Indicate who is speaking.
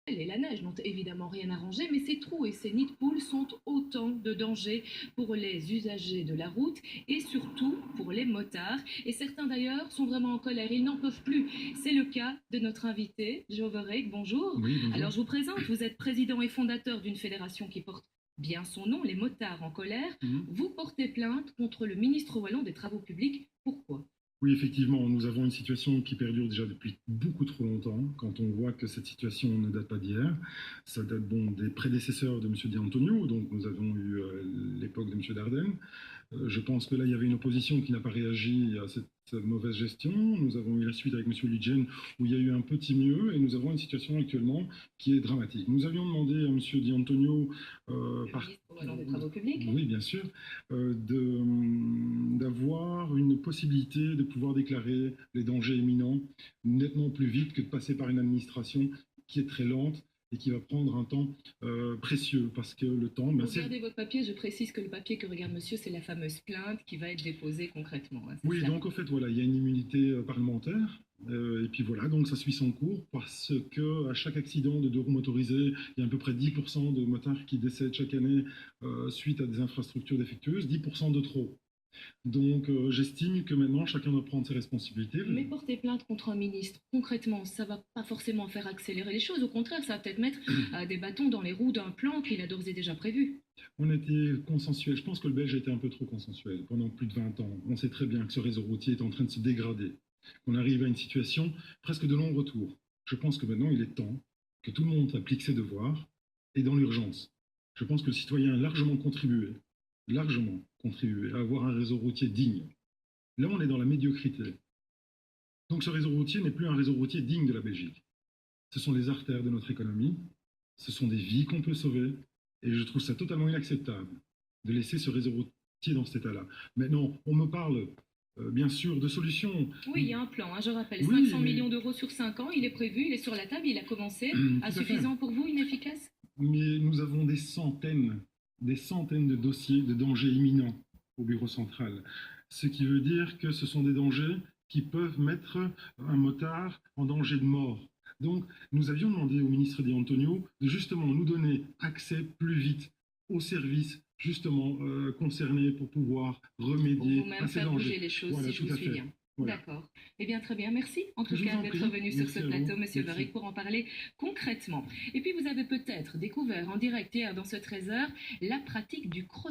Speaker 1: et la neige n'ont évidemment rien arrangé, mais ces trous et ces nids de poules sont autant de dangers pour les usagers de la route et surtout pour les motards. Et certains d'ailleurs sont vraiment en colère, ils n'en peuvent plus. C'est le cas de notre invité, Joe Verheeg. Bonjour.
Speaker 2: Oui, bonjour.
Speaker 1: Alors je vous présente, vous êtes président et fondateur d'une fédération qui porte bien son nom, les motards en colère. Vous portez plainte contre le ministre wallon des Travaux publics. Pourquoi?
Speaker 2: Oui, effectivement, nous avons une situation qui perdure déjà depuis beaucoup trop longtemps. Quand on voit que cette situation ne date pas d'hier, ça date des prédécesseurs de M. Di Antonio, donc nous avons eu l'époque de M. Dardenne. Je pense que là, il y avait une opposition qui n'a pas réagi à cette mauvaise gestion. Nous avons eu la suite avec M. Lidjen, où il y a eu un petit mieux, et nous avons une situation actuellement qui est dramatique. Nous avions demandé à M. Di Antonio,
Speaker 1: des Travaux publics,
Speaker 2: oui, bien sûr, d'avoir une possibilité de pouvoir déclarer les dangers imminents nettement plus vite que de passer par une administration qui est très lente et qui va prendre un temps précieux, parce que le temps...
Speaker 1: Regardez votre papier, je précise que le papier que regarde monsieur, c'est la fameuse plainte qui va être déposée concrètement. Hein,
Speaker 2: oui, donc en fait, voilà, il y a une immunité parlementaire, et puis voilà, donc ça suit son cours, parce que à chaque accident de deux roues motorisées, il y a à peu près 10% de motards qui décèdent chaque année suite à des infrastructures défectueuses, 10% de trop. Donc j'estime que maintenant chacun doit prendre ses responsabilités.
Speaker 1: Mais porter plainte contre un ministre, concrètement, ça ne va pas forcément faire accélérer les choses. Au contraire, ça va peut-être mettre des bâtons dans les roues d'un plan qu'il a d'ores et déjà prévu.
Speaker 2: On était consensuel. Je pense que le Belge a été un peu trop consensuel pendant plus de 20 ans. On sait très bien que ce réseau routier est en train de se dégrader, qu'on arrive à une situation presque de long retour. Je pense que maintenant il est temps que tout le monde applique ses devoirs et dans l'urgence. Je pense que le citoyen a largement contribué à avoir un réseau routier digne. Là, on est dans la médiocrité. Donc ce réseau routier n'est plus un réseau routier digne de la Belgique. Ce sont les artères de notre économie, ce sont des vies qu'on peut sauver, et je trouve ça totalement inacceptable de laisser ce réseau routier dans cet état-là. Maintenant, on me parle bien sûr de solutions.
Speaker 1: Oui, il y a un plan, hein, je rappelle, 500 millions d'euros sur 5 ans, il est prévu, il est sur la table, il a commencé. Insuffisant pour vous, inefficace?
Speaker 2: Mais nous avons des centaines de dossiers de dangers imminents au bureau central. Ce qui veut dire que ce sont des dangers qui peuvent mettre un motard en danger de mort. Donc, nous avions demandé au ministre Di Antonio de justement nous donner accès plus vite aux services justement concernés pour pouvoir remédier
Speaker 1: à ces dangers. Pour bouger les choses, voilà, si je vous suis bien. Voilà. D'accord. Eh bien, très bien. Merci en tout cas d'être venu sur ce plateau, Monsieur Verheeg, pour en parler concrètement. Et puis, vous avez peut-être découvert en direct hier dans ce 13h la pratique du cross